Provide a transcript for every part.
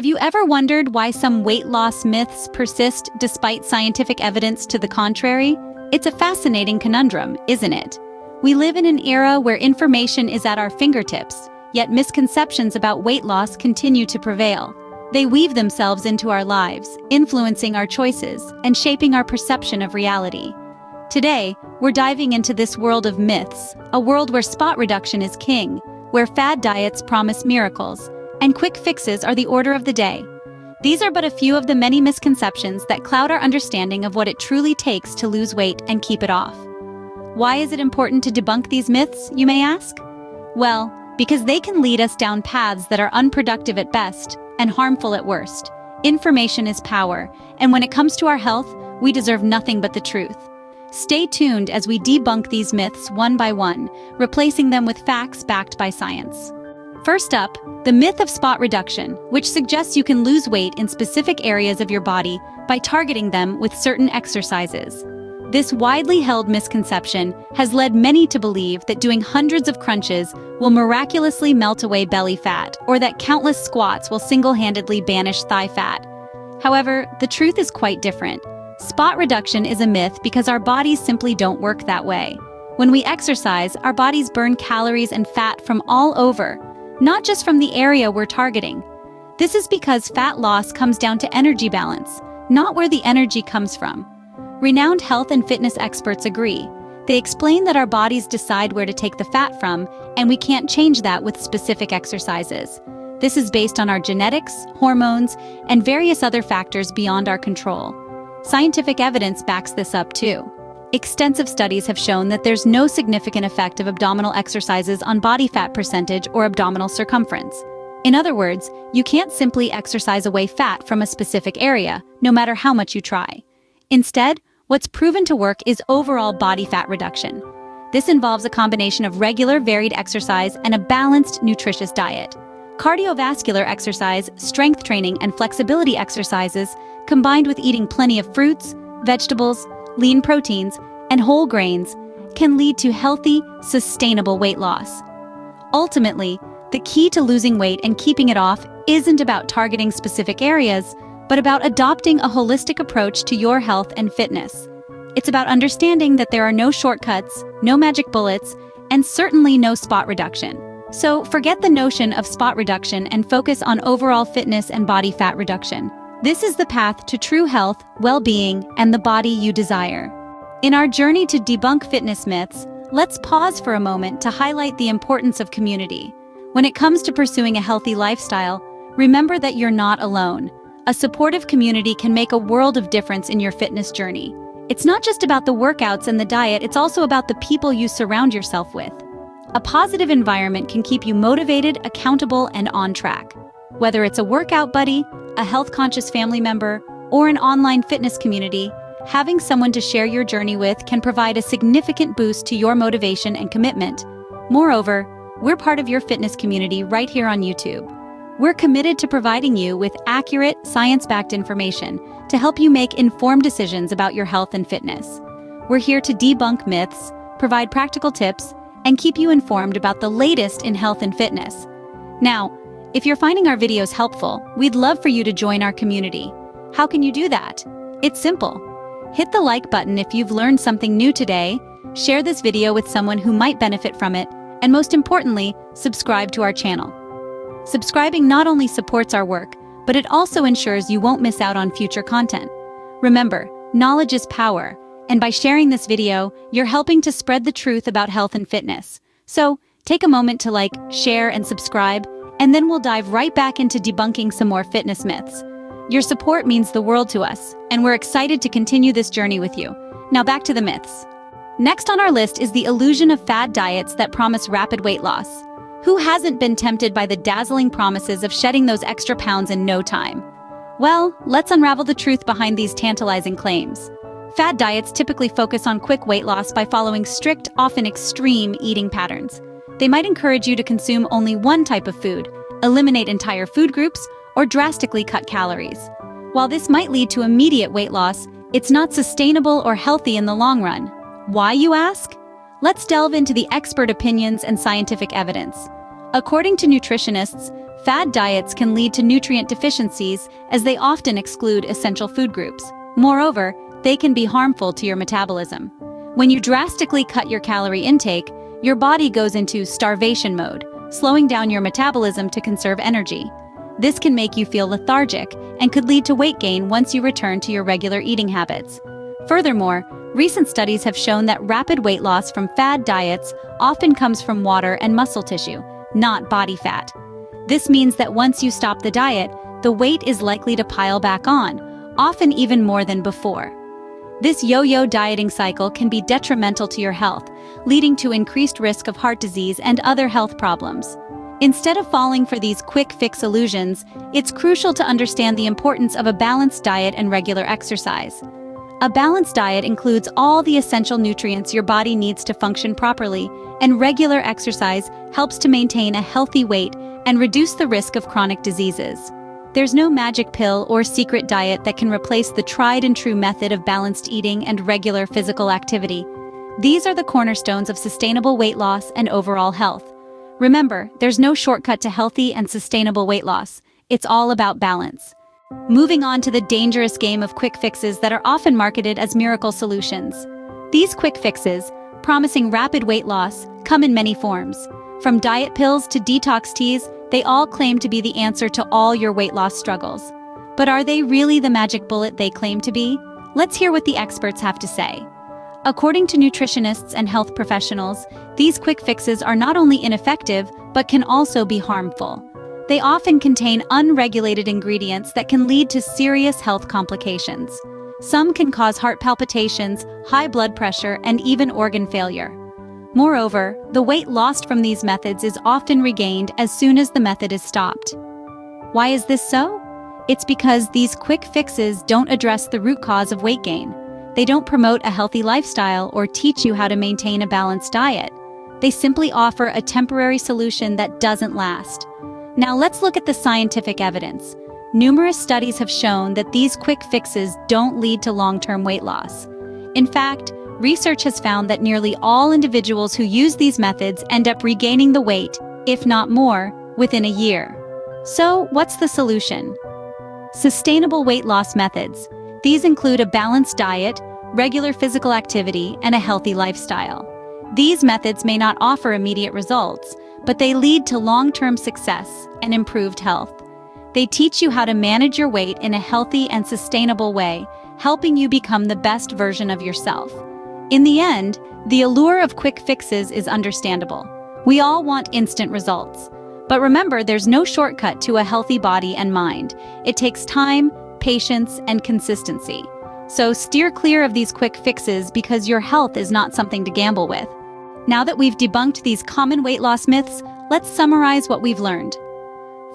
Have you ever wondered why some weight loss myths persist despite scientific evidence to the contrary? It's a fascinating conundrum, isn't it? We live in an era where information is at our fingertips, yet misconceptions about weight loss continue to prevail. They weave themselves into our lives, influencing our choices and shaping our perception of reality. Today, we're diving into this world of myths, a world where spot reduction is king, where fad diets promise miracles, and quick fixes are the order of the day. These are but a few of the many misconceptions that cloud our understanding of what it truly takes to lose weight and keep it off. Why is it important to debunk these myths, you may ask? Well, because they can lead us down paths that are unproductive at best and harmful at worst. Information is power, and when it comes to our health, we deserve nothing but the truth. Stay tuned as we debunk these myths one by one, replacing them with facts backed by science. First up, the myth of spot reduction, which suggests you can lose weight in specific areas of your body by targeting them with certain exercises. This widely held misconception has led many to believe that doing hundreds of crunches will miraculously melt away belly fat, or that countless squats will single-handedly banish thigh fat. However, the truth is quite different. Spot reduction is a myth because our bodies simply don't work that way. When we exercise, our bodies burn calories and fat from all over, not just from the area we're targeting. This is because fat loss comes down to energy balance, not where the energy comes from. Renowned health and fitness experts agree. They explain that our bodies decide where to take the fat from, and we can't change that with specific exercises. This is based on our genetics, hormones, and various other factors beyond our control. Scientific evidence backs this up too. Extensive studies have shown that there's no significant effect of abdominal exercises on body fat percentage or abdominal circumference. In other words, you can't simply exercise away fat from a specific area, no matter how much you try. Instead, what's proven to work is overall body fat reduction. This involves a combination of regular, varied exercise and a balanced, nutritious diet. Cardiovascular exercise, strength training, and flexibility exercises, combined with eating plenty of fruits, vegetables, lean proteins, and whole grains, can lead to healthy, sustainable weight loss. Ultimately, the key to losing weight and keeping it off isn't about targeting specific areas, but about adopting a holistic approach to your health and fitness. It's about understanding that there are no shortcuts, no magic bullets, and certainly no spot reduction. So forget the notion of spot reduction and focus on overall fitness and body fat reduction. This is the path to true health, well-being, and the body you desire. In our journey to debunk fitness myths, let's pause for a moment to highlight the importance of community. When it comes to pursuing a healthy lifestyle, remember that you're not alone. A supportive community can make a world of difference in your fitness journey. It's not just about the workouts and the diet, it's also about the people you surround yourself with. A positive environment can keep you motivated, accountable, and on track. Whether it's a workout buddy, a health-conscious family member, or an online fitness community, having someone to share your journey with can provide a significant boost to your motivation and commitment. Moreover, we're part of your fitness community right here on YouTube. We're committed to providing you with accurate, science-backed information to help you make informed decisions about your health and fitness. We're here to debunk myths, provide practical tips, and keep you informed about the latest in health and fitness. Now, if you're finding our videos helpful, we'd love for you to join our community. How can you do that? It's simple. Hit the like button if you've learned something new today, share this video with someone who might benefit from it, and most importantly, subscribe to our channel. Subscribing not only supports our work, but it also ensures you won't miss out on future content. Remember, knowledge is power, and by sharing this video, you're helping to spread the truth about health and fitness. So, take a moment to like, share, and subscribe, and then we'll dive right back into debunking some more fitness myths. Your support means the world to us, and we're excited to continue this journey with you. Now back to the myths. Next on our list is the illusion of fad diets that promise rapid weight loss. Who hasn't been tempted by the dazzling promises of shedding those extra pounds in no time? Well, let's unravel the truth behind these tantalizing claims. Fad diets typically focus on quick weight loss by following strict, often extreme, eating patterns. They might encourage you to consume only one type of food, eliminate entire food groups, or drastically cut calories. While this might lead to immediate weight loss, it's not sustainable or healthy in the long run. Why, you ask? Let's delve into the expert opinions and scientific evidence. According to nutritionists, fad diets can lead to nutrient deficiencies as they often exclude essential food groups. Moreover, they can be harmful to your metabolism. When you drastically cut your calorie intake, your body goes into starvation mode, slowing down your metabolism to conserve energy. This can make you feel lethargic and could lead to weight gain once you return to your regular eating habits. Furthermore, recent studies have shown that rapid weight loss from fad diets often comes from water and muscle tissue, not body fat. This means that once you stop the diet, the weight is likely to pile back on, often even more than before. This yo-yo dieting cycle can be detrimental to your health, leading to increased risk of heart disease and other health problems. Instead of falling for these quick fix illusions, it's crucial to understand the importance of a balanced diet and regular exercise. A balanced diet includes all the essential nutrients your body needs to function properly, and regular exercise helps to maintain a healthy weight and reduce the risk of chronic diseases. There's no magic pill or secret diet that can replace the tried and true method of balanced eating and regular physical activity. These are the cornerstones of sustainable weight loss and overall health. Remember, there's no shortcut to healthy and sustainable weight loss. It's all about balance. Moving on to the dangerous game of quick fixes that are often marketed as miracle solutions. These quick fixes, promising rapid weight loss, come in many forms. From diet pills to detox teas, they all claim to be the answer to all your weight loss struggles. But are they really the magic bullet they claim to be? Let's hear what the experts have to say. According to nutritionists and health professionals, these quick fixes are not only ineffective, but can also be harmful. They often contain unregulated ingredients that can lead to serious health complications. Some can cause heart palpitations, high blood pressure, and even organ failure. Moreover, the weight lost from these methods is often regained as soon as the method is stopped. Why is this so? It's because these quick fixes don't address the root cause of weight gain. They don't promote a healthy lifestyle or teach you how to maintain a balanced diet. They simply offer a temporary solution that doesn't last. Now let's look at the scientific evidence. Numerous studies have shown that these quick fixes don't lead to long-term weight loss. In fact, research has found that nearly all individuals who use these methods end up regaining the weight, if not more, within a year. So, what's the solution? Sustainable weight loss methods. These include a balanced diet, regular physical activity, and a healthy lifestyle. These methods may not offer immediate results, but they lead to long-term success and improved health. They teach you how to manage your weight in a healthy and sustainable way, helping you become the best version of yourself. In the end, the allure of quick fixes is understandable. We all want instant results. But remember, there's no shortcut to a healthy body and mind. It takes time, patience, and consistency. So steer clear of these quick fixes because your health is not something to gamble with. Now that we've debunked these common weight loss myths, let's summarize what we've learned.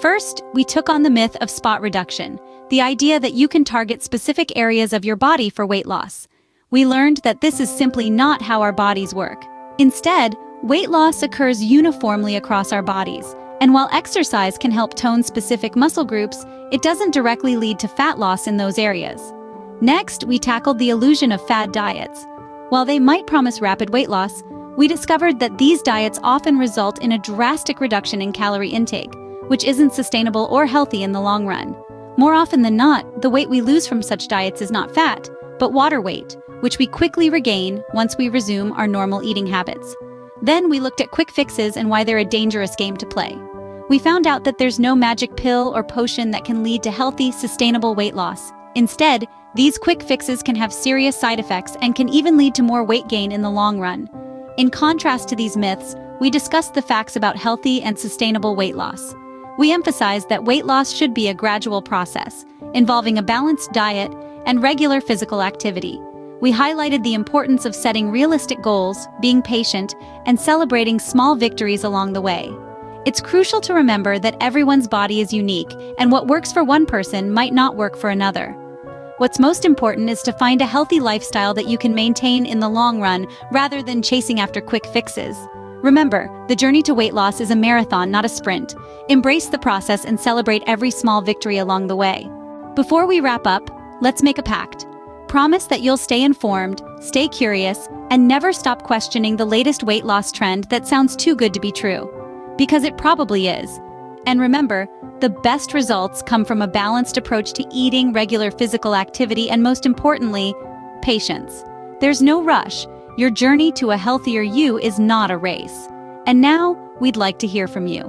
First, we took on the myth of spot reduction, the idea that you can target specific areas of your body for weight loss. We learned that this is simply not how our bodies work. Instead, weight loss occurs uniformly across our bodies, and while exercise can help tone specific muscle groups, it doesn't directly lead to fat loss in those areas. Next, we tackled the illusion of fad diets. While they might promise rapid weight loss, we discovered that these diets often result in a drastic reduction in calorie intake, which isn't sustainable or healthy in the long run. More often than not, the weight we lose from such diets is not fat, but water weight, which we quickly regain once we resume our normal eating habits. Then we looked at quick fixes and why they're a dangerous game to play. We found out that there's no magic pill or potion that can lead to healthy, sustainable weight loss. Instead, these quick fixes can have serious side effects and can even lead to more weight gain in the long run. In contrast to these myths, we discussed the facts about healthy and sustainable weight loss. We emphasized that weight loss should be a gradual process, involving a balanced diet and regular physical activity. We highlighted the importance of setting realistic goals, being patient, and celebrating small victories along the way. It's crucial to remember that everyone's body is unique, and what works for one person might not work for another. What's most important is to find a healthy lifestyle that you can maintain in the long run rather than chasing after quick fixes. Remember, the journey to weight loss is a marathon, not a sprint. Embrace the process and celebrate every small victory along the way. Before we wrap up, let's make a pact. Promise that you'll stay informed, stay curious, and never stop questioning the latest weight loss trend that sounds too good to be true. Because it probably is. And remember, the best results come from a balanced approach to eating, regular physical activity, and most importantly, patience. There's no rush. Your journey to a healthier you is not a race. And now, we'd like to hear from you.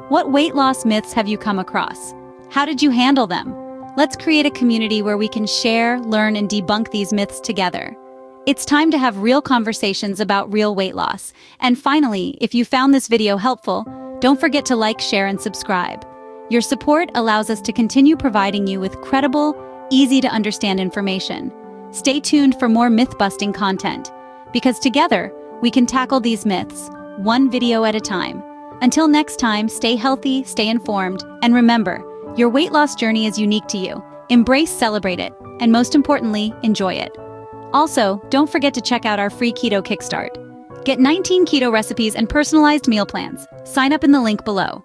What weight loss myths have you come across? How did you handle them? Let's create a community where we can share, learn, and debunk these myths together. It's time to have real conversations about real weight loss. And finally, if you found this video helpful, don't forget to like, share, and subscribe. Your support allows us to continue providing you with credible, easy-to-understand information. Stay tuned for more myth-busting content, because together, we can tackle these myths, one video at a time. Until next time, stay healthy, stay informed, and remember, your weight loss journey is unique to you. Embrace, celebrate it, and most importantly, enjoy it. Also, don't forget to check out our free Keto Kickstart. Get 19 keto recipes and personalized meal plans. Sign up in the link below.